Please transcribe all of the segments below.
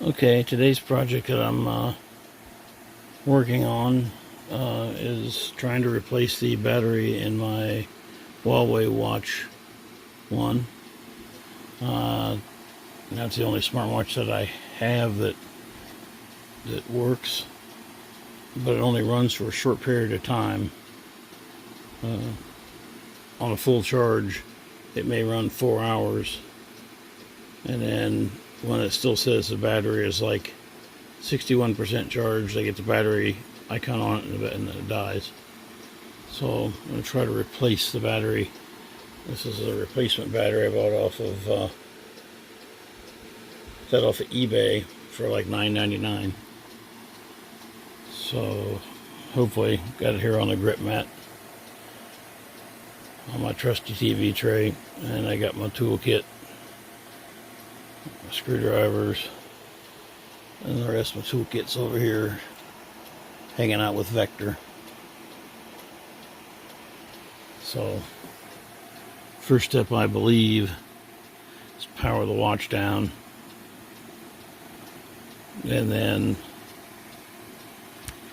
Okay, today's project that I'm working on is trying to replace the battery in my Huawei Watch 1. That's the only smartwatch that I have that works, but it only runs for a short period of time. On a full charge, it may run 4 hours, and then when it still says the battery is like 61% charged, I get the battery icon on it and then it dies. So I'm going to try to replace the battery. This is a replacement battery I bought off of eBay for like $9.99. So hopefully got it here on the grip mat on my trusty TV tray, and I got my toolkit, my screwdrivers, and the rest of my toolkit's over here hanging out with Vector. So first step, I believe, is power the watch down, and then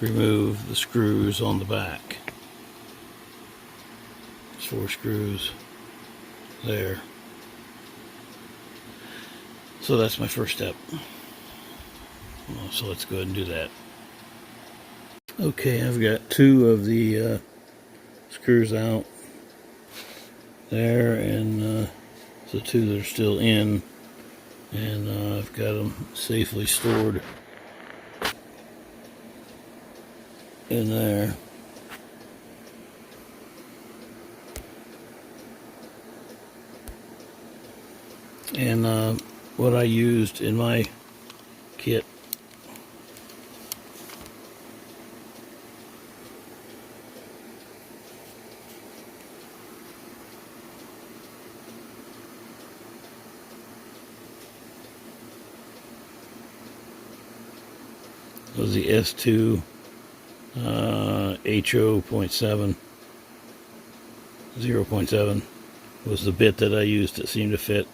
remove the screws on the back. There's 4 screws there. So that's my first step. So let's go ahead and do that. Okay, I've got 2 of the screws out there, and the 2 that are still in, and I've got them safely stored in there. And what I used in my kit was the S2 HO.7 0.7 was the bit that I used that seemed to fit.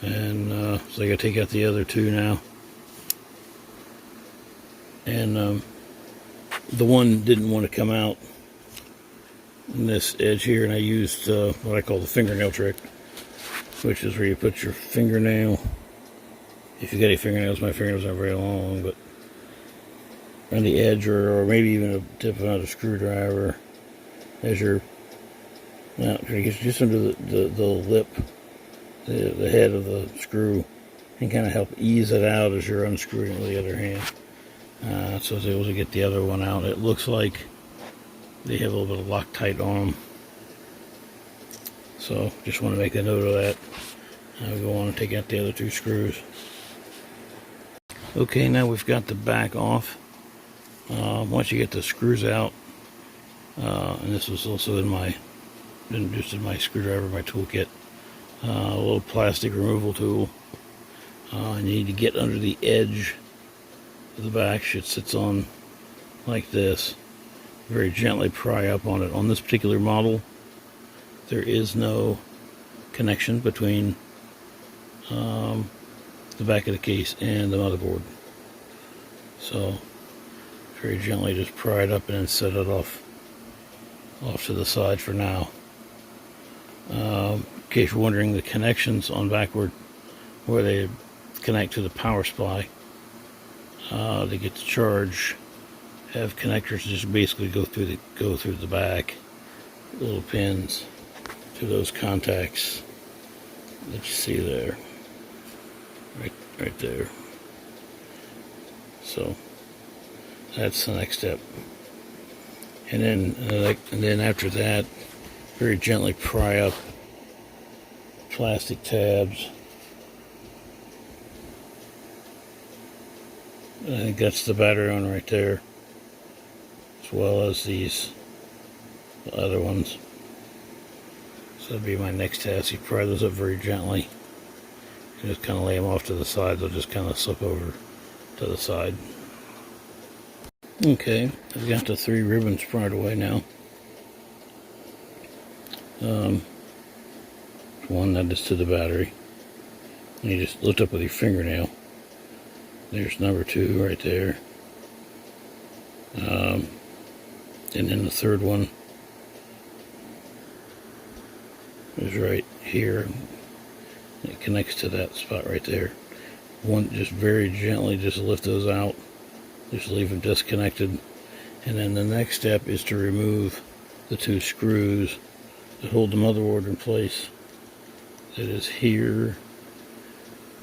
And so I gotta take out the other 2 now. And the one didn't want to come out in this edge here, and I used what I call the fingernail trick, which is where you put your fingernail, if you got any fingernails, my fingernails aren't very long, but on the edge, or maybe even a tip of another screwdriver, as you're now just under the lip, the head of the screw, and kind of help ease it out as you're unscrewing it with the other hand. So I was able to get the other one out. It looks like they have a little bit of Loctite on them. So just want to make a note of that. I'll go on and take out the other 2 screws. Okay, now we've got the back off. Once you get the screws out, and this was also in my screwdriver, my toolkit, a little plastic removal tool. You need to get under the edge of the back. It sits on like this. Very gently pry up on it. On this particular model, there is no connection between the back of the case and the motherboard. So very gently just pry it up and then set it off to the side for now. In case you're wondering, the connections on backward, where they connect to the power supply to get the charge, have connectors that just basically go through the back, little pins to those contacts that you see there, right there. So that's the next step, and then after that, very gently pry up plastic tabs. I think that's the battery one right there, as well as the other ones. So that'd be my next task. You pry those up very gently and just kind of lay them off to the side. They'll just kind of slip over to the side. Okay, I've got the 3 ribbons pried away now. One that is to the battery. And you just lift up with your fingernail There's number 2 right there. And then the third one is right here. It connects to that spot right there. One, just very gently just lift those out. Just leave them disconnected. And then the next step is to remove the 2 screws that hold the motherboard in place. That is here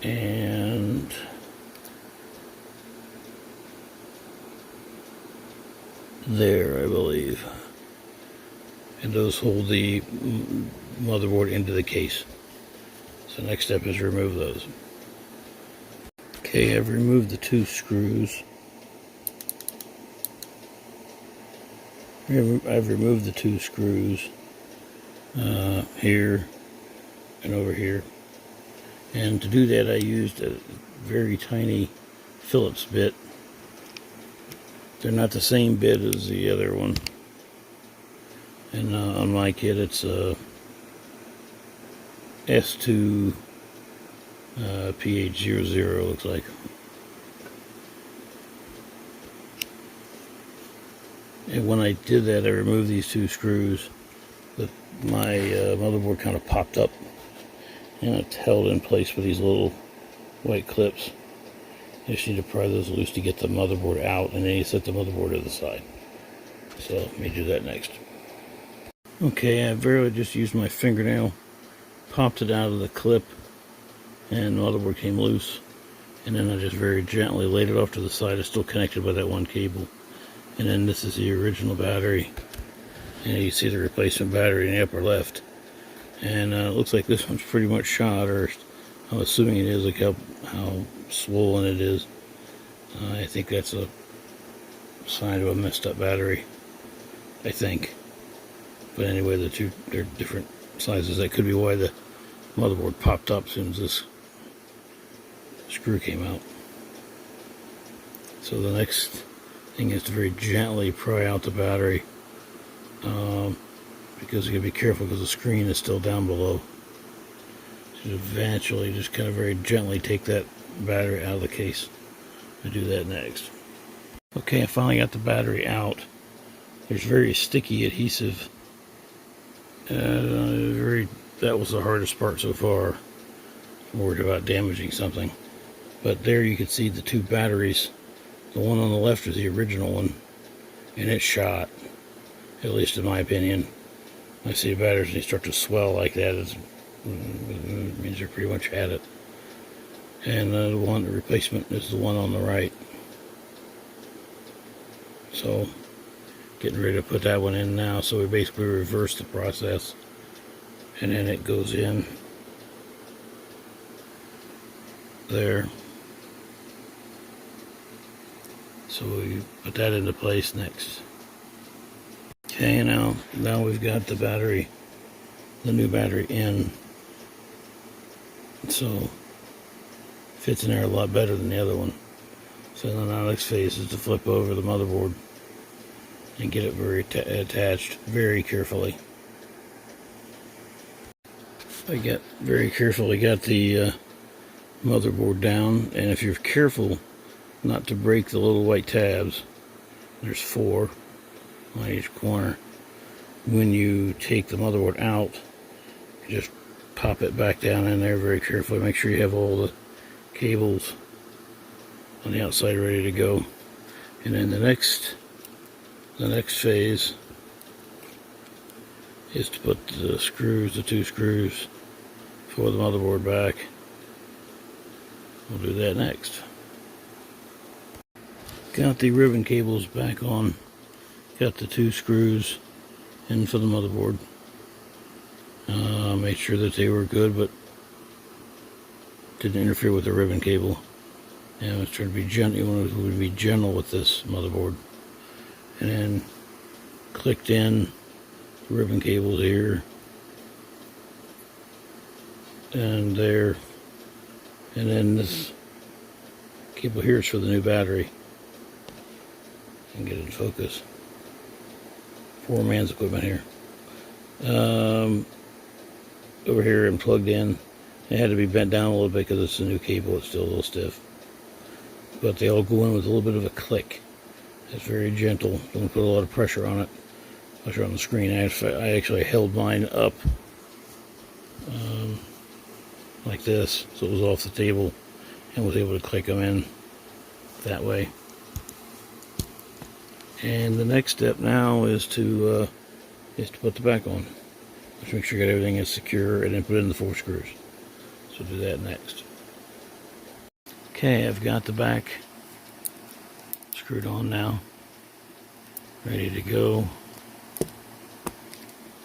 and there, I believe. And those hold the motherboard into the case. So the next step is to remove those. Okay, I've removed the 2 screws. I've removed the 2 screws here and over here. And to do that, I used a very tiny Phillips bit. They're not the same bit as the other one. And on my kit, it's a S2 PH00, looks like. And when I did that, I removed these 2 screws. My motherboard kind of popped up, and it's held in place with these little white clips. You just need to pry those loose to get the motherboard out, and then you set the motherboard to the side. So let me do that next. Okay, I barely just used my fingernail, popped it out of the clip, and the motherboard came loose. And then I just very gently laid it off to the side. It's still connected by that one cable. And then this is the original battery. And you see the replacement battery in the upper left. And it looks like this one's pretty much shot, or I'm assuming it is. Look how swollen it is. I think that's a sign of a messed up battery, I think. But anyway, they're different sizes. That could be why the motherboard popped up as soon as this screw came out. So the next thing is to very gently pry out the battery, because you gotta be careful because the screen is still down below. So eventually just kind of very gently take that battery out of the case. I'll do that next. Okay, I finally got the battery out. There's very sticky adhesive. That was the hardest part so far. I'm worried about damaging something. But there you can see the 2 batteries. The one on the left is the original one, and it's shot, at least in my opinion. I see the batteries, they start to swell like that. It means they're pretty much had it. And the replacement is the one on the right. So, getting ready to put that one in now. So we basically reverse the process, and then it goes in there. So we put that into place next. Okay, now we've got the battery, the new battery in. So fits in there a lot better than the other one. So then the next phase is to flip over the motherboard and get it very attached very carefully. I very carefully got the motherboard down, and if you're careful not to break the little white tabs, there's 4 on each corner. When you take the motherboard out, you just pop it back down in there very carefully. Make sure you have all the cables on the outside ready to go. And then the next phase is to put the 2 screws for the motherboard back. We'll do that next. Got the ribbon cables back on. Got the 2 screws in for the motherboard. Made sure that they were good, but didn't interfere with the ribbon cable. And I was trying to be gentle. You want to be gentle with this motherboard. And then clicked in the ribbon cables here and there. And then this cable here is for the new battery. And get it in focus. 4 man's equipment here. Over here and plugged in. It had to be bent down a little bit because it's a new cable. It's still a little stiff. but they all go in with a little bit of a click. It's very gentle. Don't put a lot of pressure on it. Pressure on the screen. I actually held mine up like this, so it was off the table, and was able to click them in that way. And the next step now is to put the back on. Just make sure you got everything is secure, and then put in the 4 screws. So do that next. Okay, I've got the back screwed on now, ready to go.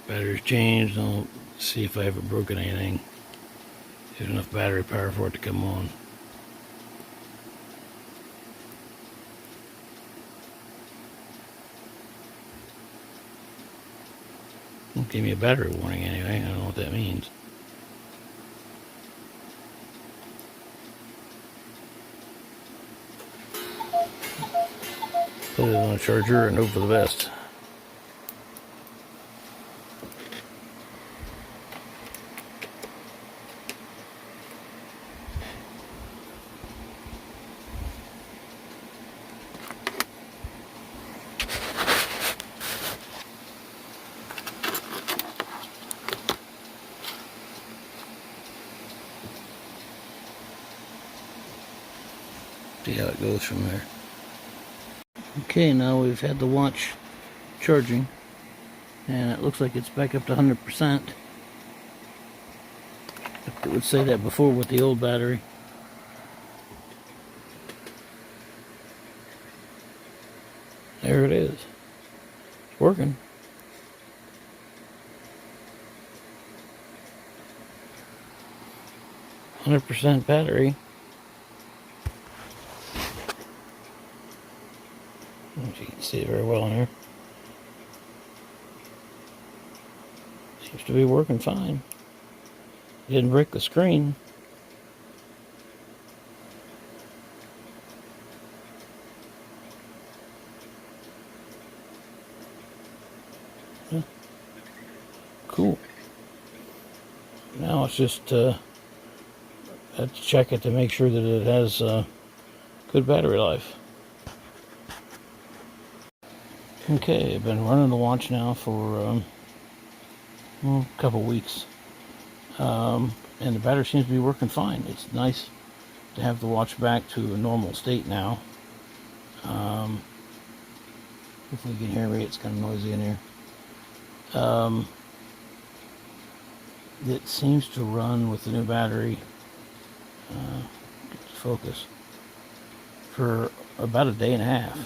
Battery's changed. I'll see if I haven't broken anything. There's enough battery power for it to come on. It gave me a battery warning anyway. I don't know what that means. Put it on a charger and hope for the best. See how it goes from there. Okay, now we've had the watch charging, and it looks like it's back up to 100%. It would say that before with the old battery. There it is. It's working. %100 battery. I don't know if you can see it very well in here. Seems to be working fine. Didn't break the screen. Yeah. Cool. Now it's just have to check it to make sure that it has good battery life. Okay, I've been running the watch now for a couple weeks, and the battery seems to be working fine. It's nice to have the watch back to a normal state now. Hopefully you can hear me. It's kind of noisy in here. It seems to run with the new battery, get to focus, for about a day and a half,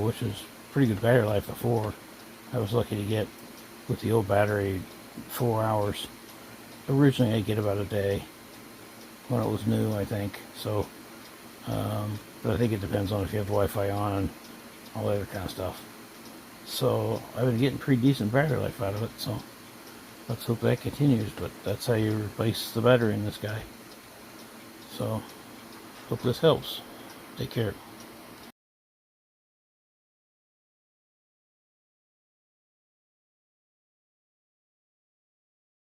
which is pretty good battery life before. I was lucky to get, with the old battery, 4 hours. Originally I'd get about a day when it was new, I think. So, but I think it depends on if you have the Wi-Fi on and all that other kind of stuff. So I've been getting pretty decent battery life out of it, so let's hope that continues. But that's how you replace the battery in this guy. So hope this helps. Take care.